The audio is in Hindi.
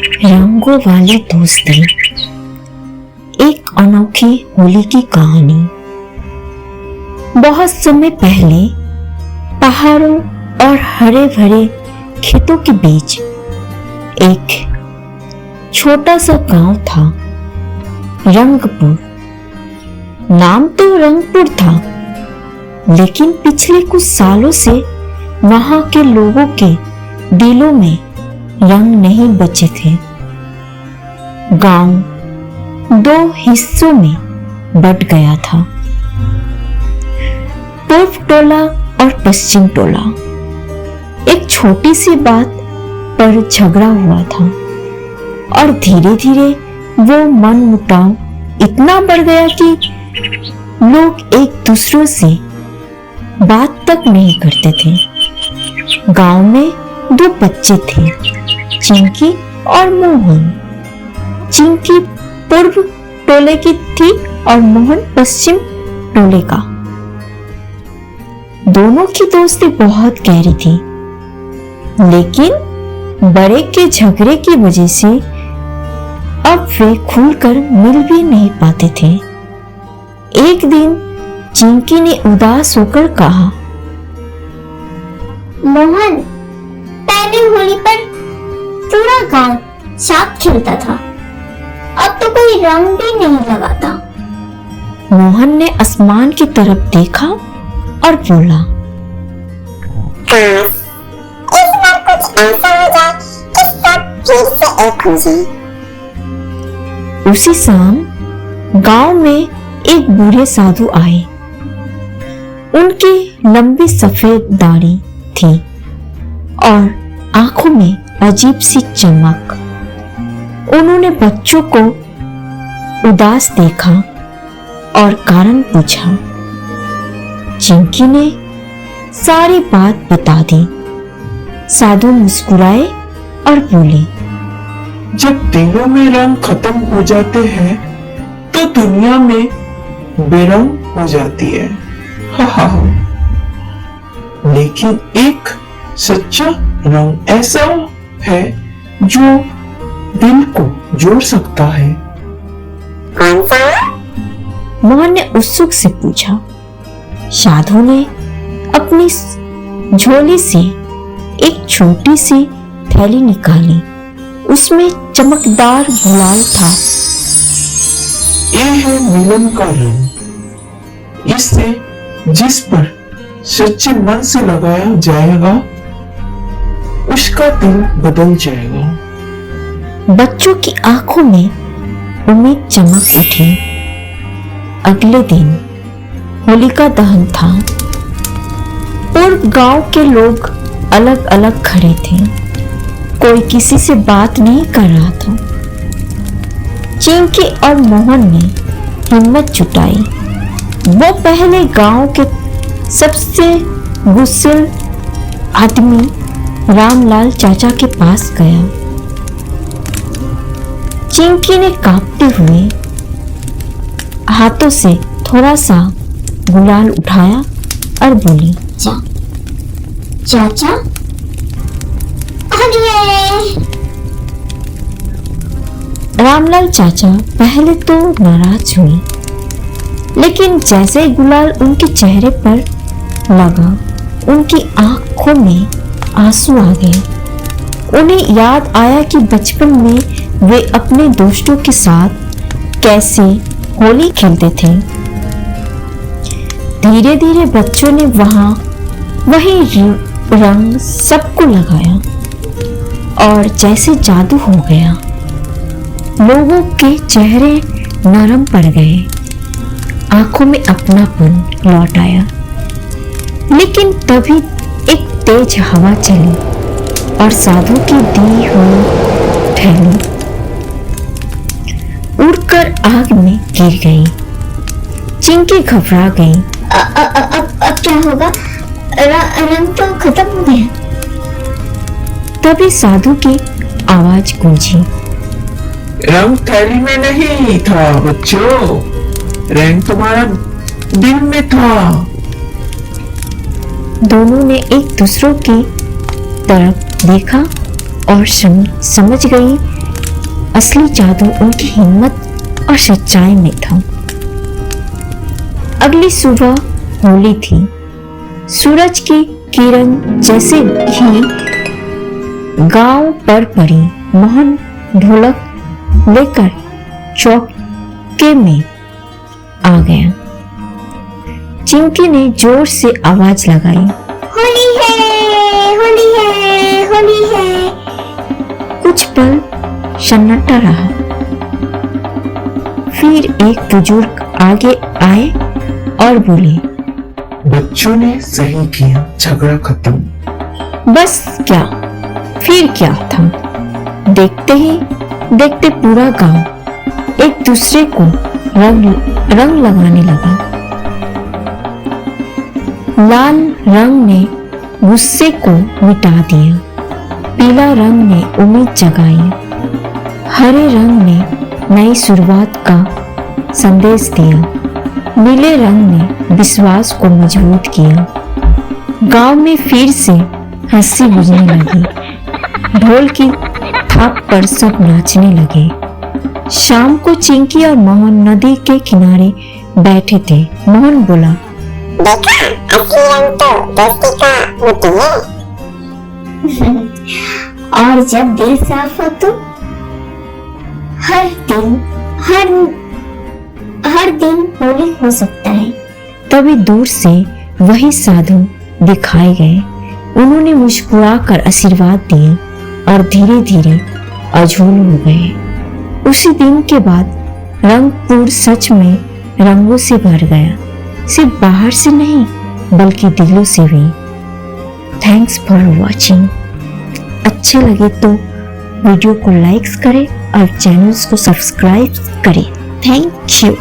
रंगों वाली दोस्ती, एक अनोखी होली की कहानी। बहुत समय पहले पहाड़ों और हरे भरे खेतों के बीच एक छोटा सा गांव था, रंगपुर। नाम तो रंगपुर था, लेकिन पिछले कुछ सालों से वहां के लोगों के दिलों में रंग नहीं बचे थे। गांव दो हिस्सों में बंट गया था, पूर्व टोला और पश्चिम टोला। एक छोटी सी बात पर झगड़ा हुआ था और धीरे धीरे वो मनमुटाव इतना बढ़ गया कि लोग एक दूसरों से बात तक नहीं करते थे। गांव में दो बच्चे थे, चिंकी और मोहन। चिंकी पूर्व टोले की थी और मोहन पश्चिम टोले का। दोनों की दोस्ती बहुत गहरी थी, लेकिन बड़े के झगड़े की वजह से अब वे खुलकर मिल भी नहीं पाते थे। एक दिन चिंकी ने उदास होकर कहा, मोहन, पहले होली पर पूरा गांव साथ खेलता था, अब तो कोई रंग भी नहीं लगाता। मोहन ने आसमान की तरफ देखा और बोला, इस बार कुछ ऐसा हो जाए कि सब फिर से एक हो जाए। उसी शाम गांव में एक बूढ़े साधु आए। उनकी लंबी सफेद दाढ़ी थी और आंखों में अजीब सी चमक। उन्होंने बच्चों को उदास देखा और कारण पूछा। चिंकी ने सारी बात बता दी। साधु मुस्कुराए और बोले, जब दिलों में रंग खत्म हो जाते हैं तो दुनिया में बेरंग हो जाती है। हा। लेकिन एक सच्चा रंग ऐसा है जो दिल को जोड़ सकता है। कौन सा? मोहन ने उत्सुक से पूछा। साधु ने अपनी झोली से एक छोटी सी थैली निकाली। उसमें चमकदार गुलाल था। ये है मिलन का रंग। इससे जिस पर सच्चे मन से लगाया जाएगा उसका दिल बदल जाएगा। बच्चों की आंखों में उम्मीद चमक उठी। अगले दिन होलिका दहन था। पूर्व गांव के लोग अलग अलग खड़े थे। कोई किसी से बात नहीं कर रहा था। चिंकी और मोहन ने हिम्मत जुटाई। वो पहले गांव के सबसे गुस्से आदमी रामलाल चाचा के पास गया। चिंकी ने कांपते हुए हाथों से थोड़ा सा गुलाल उठाया और बोली, चाचा, अरे! रामलाल चाचा पहले तो नाराज हुए, लेकिन जैसे गुलाल उनके चेहरे पर लगा, उनकी आंखों में आंसू आ गए। उन्हें याद आया कि बचपन में वे अपने दोस्तों के साथ कैसे होली खेलते थे। धीरे धीरे बच्चों ने वही रंग सबको लगाया और जैसे जादू हो गया। लोगों के चेहरे नरम पड़ गए, आंखों में अपनापन लौट आया। लेकिन तभी एक तेज हवा चली और साधु की दी हुई थैली उड़कर आग में गिर गई। चिंकी घबरा गई। अब क्या होगा? रंग तो खत्म हो गया। तभी साधु की आवाज गूंजी, रंग थैली में नहीं था बच्चों, रंग तुम्हारा दिल में था। दोनों ने एक दूसरों की तरफ देखा और समझ गई असली जादू उनकी हिम्मत और सच्चाई में था। अगली सुबह होली थी। सूरज की किरण जैसे ही गांव पर पड़ी, मोहन ढोलक लेकर चौके में आ गया। चिंकी ने जोर से आवाज लगाई, होली है, होली है, होली है। कुछ पल सन्नाटा रहा। फिर एक बुजुर्ग आगे आए और बोले, बच्चों ने सही किया, झगड़ा खत्म। बस क्या, फिर क्या था। देखते ही देखते पूरा गांव एक दूसरे को रंग लगाने लगा। लाल रंग ने गुस्से को मिटा दिया, पीला रंग ने उम्मीद जगाई, हरे रंग ने नई शुरुआत का संदेश दिया, नीले रंग ने विश्वास को मजबूत किया। गांव में फिर से हंसी गुजरने लगी। ढोल की थाप पर सब नाचने लगे। शाम को चिंकी और मोहन नदी के किनारे बैठे थे। मोहन बोला, देखा, असली रंग तो दोस्ती का मोती है। और जब दिल साफ हो तो हर दिन होली हो सकता है। तभी दूर से वही साधु दिखाए गए। उन्होंने मुस्कुराकर आशीर्वाद दिए और धीरे धीरे अझूल हो गए। उसी दिन के बाद रंगपुर सच में रंगों से भर गया, सिर्फ बाहर से नहीं बल्कि दिलों से भी। Thanks for watching. अच्छे लगे तो वीडियो को लाइक करें और चैनल्स को सब्सक्राइब करें। Thank you.